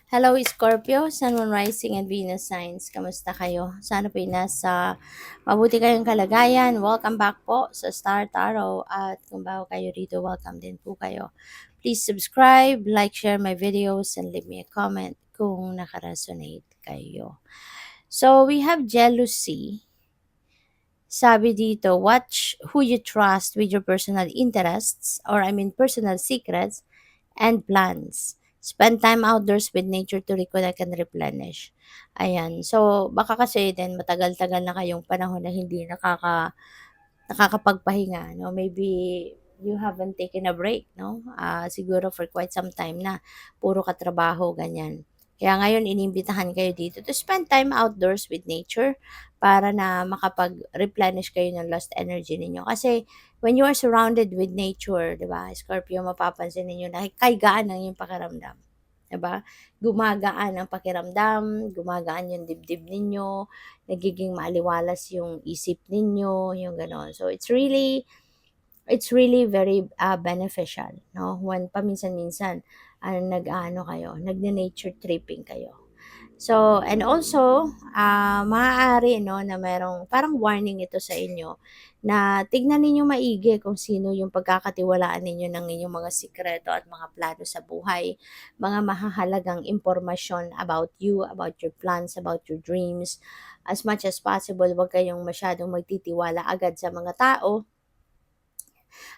Hello Scorpio, Sun, Moon, Rising, and Venus signs. Kamusta kayo? Sana po nasa mabuti kayong kalagayan. Welcome back po sa Star Tarot. At kung bago kayo rito, welcome din po kayo. Please subscribe, like, share my videos, and leave me a comment kung nakaresonate kayo. So, we have jealousy. Sabi dito, watch who you trust with your personal interests, or personal secrets and plants. Spend time outdoors with nature to reconnect and replenish. Ayan. So, baka kasi din matagal-tagal na kayong panahon na hindi nakakapagpahinga, no? Maybe you haven't taken a break, no? Siguro for quite some time na. Puro katrabaho, ganyan. Kaya ngayon, inimbitahan kayo dito to spend time outdoors with nature para na makapag-replenish kayo ng lost energy ninyo. Kasi when you are surrounded with nature, di ba, Scorpio, mapapansin ninyo na kaigaan ang yung pakiramdam. Di ba? Gumagaan ang pakiramdam, gumagaan yung dibdib ninyo, nagiging maaliwalas yung isip ninyo, yung gano'n. So, it's really very beneficial, no? When paminsan-minsan, nag-ano kayo, nagne-nature tripping kayo. So, and also, maaari, no, na merong parang warning ito sa inyo na tignan ninyo maigi kung sino yung pagkakatiwalaan ninyo ng inyong mga sikreto at mga plano sa buhay, mga mahahalagang impormasyon about you, about your plans, about your dreams. As much as possible, huwag kayong masyadong magtitiwala agad sa mga tao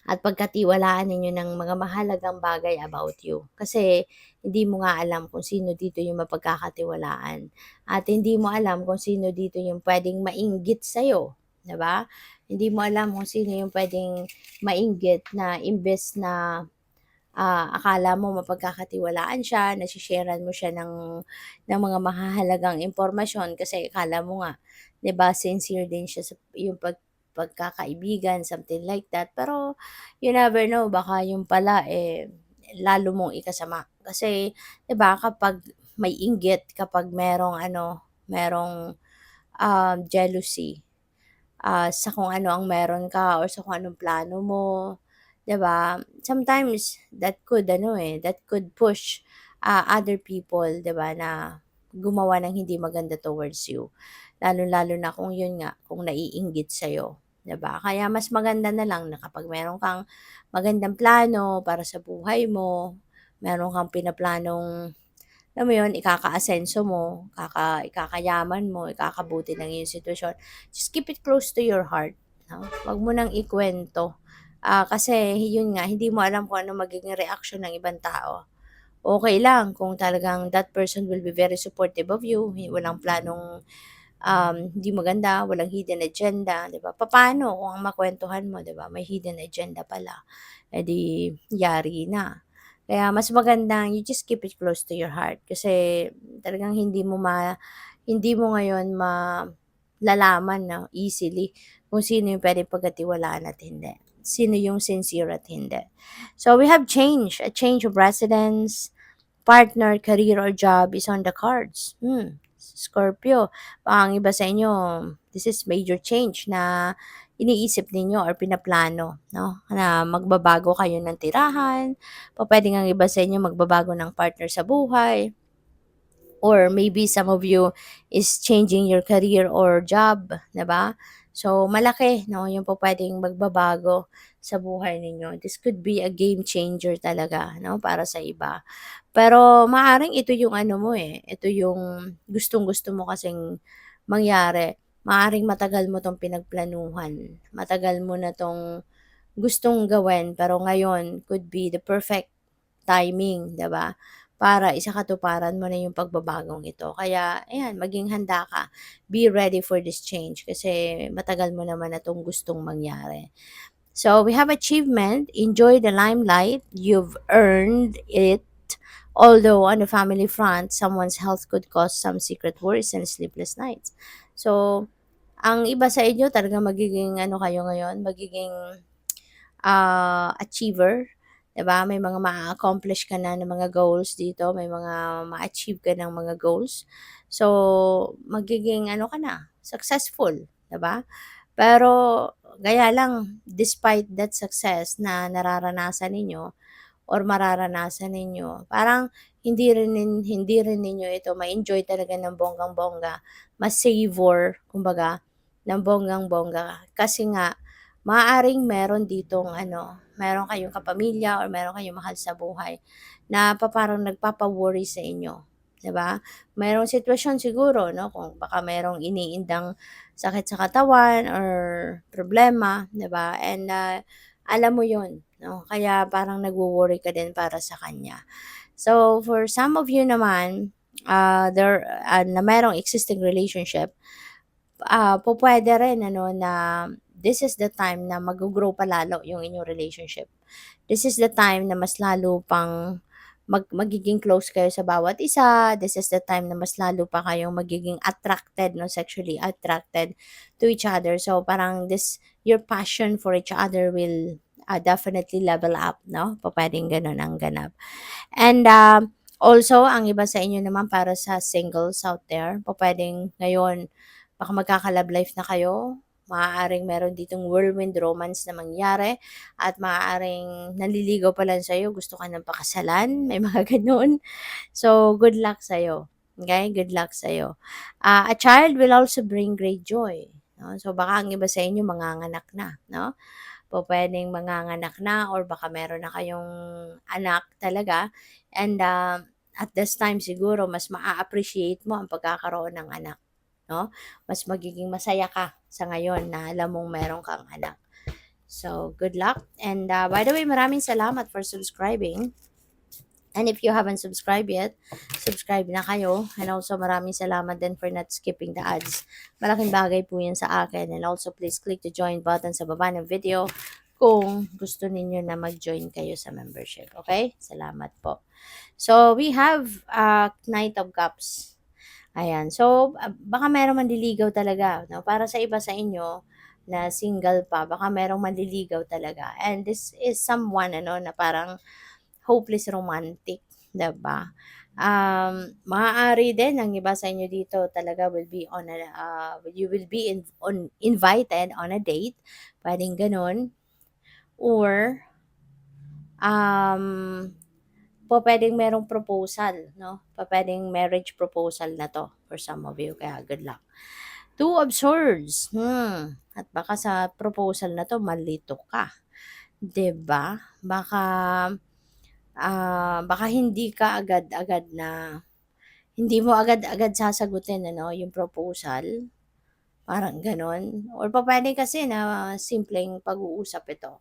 at pagkatiwalaan ninyo ng mga mahalagang bagay about you. Kasi hindi mo nga alam kung sino dito yung mapagkakatiwalaan. At hindi mo alam kung sino dito yung pwedeng mainggit sa'yo. 'Di ba? Hindi mo alam kung sino yung pwedeng mainggit na imbes na akala mo mapagkakatiwalaan siya, nasisharean mo siya ng mga mahahalagang impormasyon kasi akala mo nga, 'di ba, sincere din siya sa yung pagkakaibigan, something like that. Pero you never know, baka yung pala lalo mong ikasama. Kasi 'di ba, kapag may inggit, kapag merong jealousy sa kung ano ang meron ka or sa kung anong plano mo, 'di ba? Sometimes that could push other people, 'di ba, na gumawa ng hindi maganda towards you. Lalo-lalo na kung yun nga, kung naiinggit sa'yo, 'di ba? Kaya mas maganda na lang na kapag meron kang magandang plano para sa buhay mo, meron kang pinaplanong, alam mo yun, ikakaasenso mo, ikakayaman mo, ikakabuti ng iyong sitwasyon, just keep it close to your heart, 'no? Wag mo nang ikuwento. Kasi yun nga, hindi mo alam kung ano magiging reaksyon ng ibang tao. Okay lang kung talagang that person will be very supportive of you, walang planong, hindi maganda, walang hidden agenda, 'di ba? Papaano kung ang makuwentuhan mo, 'di ba, may hidden agenda pala, eh di yari na. Kaya mas magandang you just keep it close to your heart kasi talagang hindi mo ngayon malalaman 'no, easily kung sino yung puwedeng pagkatiwalaan at hindi. Sino yung sincere at hindi. So we have change, a change of residence, partner, career, or job is on the cards. Scorpio, ang iba sa inyo, this is major change na iniisip ninyo or pinaplano, no? Na magbabago kayo ng tirahan, pupuwedeng ang iba sa inyo magbabago ng partner sa buhay, or maybe some of you is changing your career or job, 'di ba? So, malaki, no, yung pupuwedeng magbabago sa buhay ninyo. This could be a game changer talaga, no, para sa iba. Pero maaaring ito yung ano mo, ito yung gustong-gusto mo kasing mangyari. Maaaring matagal mo 'tong pinagplanuhan, matagal mo na 'tong gustong gawin, pero ngayon could be the perfect timing, 'di ba? Para isakatuparan mo na yung pagbabagong ito. Kaya ayan, maging handa ka. Be ready for this change kasi matagal mo naman na 'tong gustong mangyari. So, we have achievement, enjoy the limelight, you've earned it. Although on the family front, someone's health could cause some secret worries and sleepless nights. So, ang iba sa inyo talagang magiging ano kayo ngayon, magiging achiever, 'di ba? May mga maa-accomplish ka na ng mga goals dito, may mga ma-achieve ka ng mga goals. So, magiging ano ka na, successful, 'di ba? Pero gaya lang, despite that success na nararanasan ninyo or mararanasan ninyo, parang hindi rin ninyo ito ma-enjoy talaga ng bonggang-bongga, ma-savor kumbaga ng bonggang-bongga. Kasi nga maaaring meron ditong ano, meron kayong kapamilya or meron kayong mahal sa buhay na parang nagpapa-worry sa inyo, 'di ba? Merong sitwasyon siguro 'no, kung baka merong iniindang sakit sa katawan or problema, 'di ba? And, alam mo 'yun 'no, kaya parang nagwo-worry ka din para sa kanya. So, for some of you naman, na merong existing relationship, pupuwede rin ano na this is the time na mag-go-grow pa lalo yung inyong relationship. This is the time na mas lalo pang magiging close kayo sa bawat isa. This is the time na mas lalo pa kayong magiging attracted 'no, sexually attracted to each other. So, parang your passion for each other will, definitely level up 'no, pupuwedeng gano'n ang ganap. And, also ang iba sa inyo naman para sa singles out there, pupuwedeng ngayon baka magkaka-love life na kayo, maaaring meron ditong whirlwind romance na mangyari at maaaring naliligaw pa lang sa'yo, gusto ka ng pakasalan, may mga gano'n. So, good luck sa'yo, okey? Good luck sa'yo. A child will also bring great joy, 'no? So, baka ang iba sa inyo manganganak na, 'no? Pupuwedeng manganganak na or baka meron na kayong anak talaga and, at this time siguro mas maa-appreciate mo ang pagkakaroon ng anak, 'no? Mas magiging masaya ka sa ngayon na alam mong meron kang anak. So, good luck and, by the way maraming salamat for subscribing. And if you haven't subscribed yet, subscribe na kayo. And also maraming salamat din for not skipping the ads. Malaking bagay po yan sa akin. And also please click the join button sa baba ng video kung gusto ninyo na mag-join kayo sa membership. Okay? Salamat po. So, we have Knight of Cups. Ayan. So, baka merong manliligaw talaga. No? Para sa iba sa inyo na single pa, baka merong manliligaw talaga. And this is someone ano, na parang hopeless romantic, 'di ba? Maaari din ang iba sa inyo dito talaga will be on a, you will be invited on a date, puwedeng gano'n. Or, um, pupuwedeng merong proposal 'no, pupuwedeng marriage proposal na 'to for some of you, kaya good luck. Two of Swords, at baka sa proposal na 'to malito ka, 'di ba? Baka hindi mo agad-agad sasagutin ano, yung proposal, parang gano'n. Or pupuwede kasi na simpleng pag-uusap ito.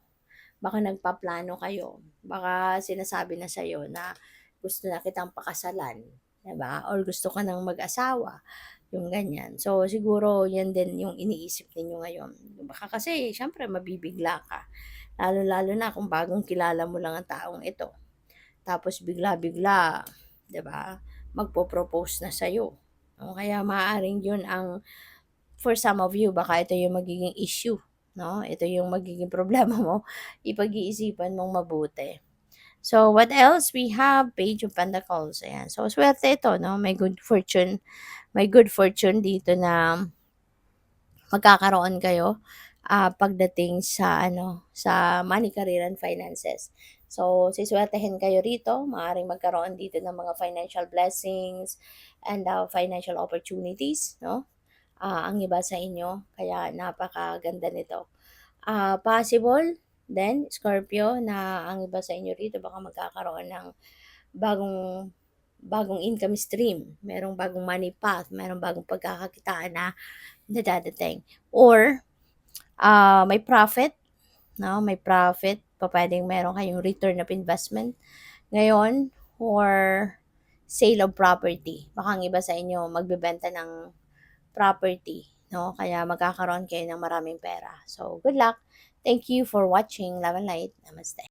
Baka nagpaplano kayo, baka sinasabi na sa'yo na gusto na kitang pakasalan, 'di ba? Or gusto ka ng mag-asawa, yung ganyan. So, siguro 'yan din yung iniisip ninyo ngayon. Baka kasi siyempre mabibigla ka, lalong-lalo na kung bagong kilala mo lang ang taong ito. Tapos bigla-bigla, 'di ba, magpo-propose na sa'yo. O kaya maaaring 'yun ang for some of you baka ito yung magiging issue, 'no? Ito yung magiging problema mo, ipag-iisipan mong mabuti. So, what else? We have Page of Pentacles, ayan. So, swerte ito 'no, may good fortune dito na magkakaroon kayo, pagdating sa ano, sa money, career, and finances. So, siswertehin kayo rito, maaaring magkaroon dito ng mga financial blessings and, financial opportunities 'no, ang iba sa inyo, kaya napakaganda nito. Possible then Scorpio, na ang iba sa inyo rito baka magkakaroon ng bagong bagong income stream, merong bagong money path, merong bagong pagkakakitaan na dadating. Or, may profit, 'no, may profit, pupuwedeng meron kayong return of investment ngayon or sale of property. Baka ang iba sa inyo magbebenta ng property, 'no, kaya magkakaroon kayo ng maraming pera. So, good luck. Thank you for watching. Love and light. Namaste.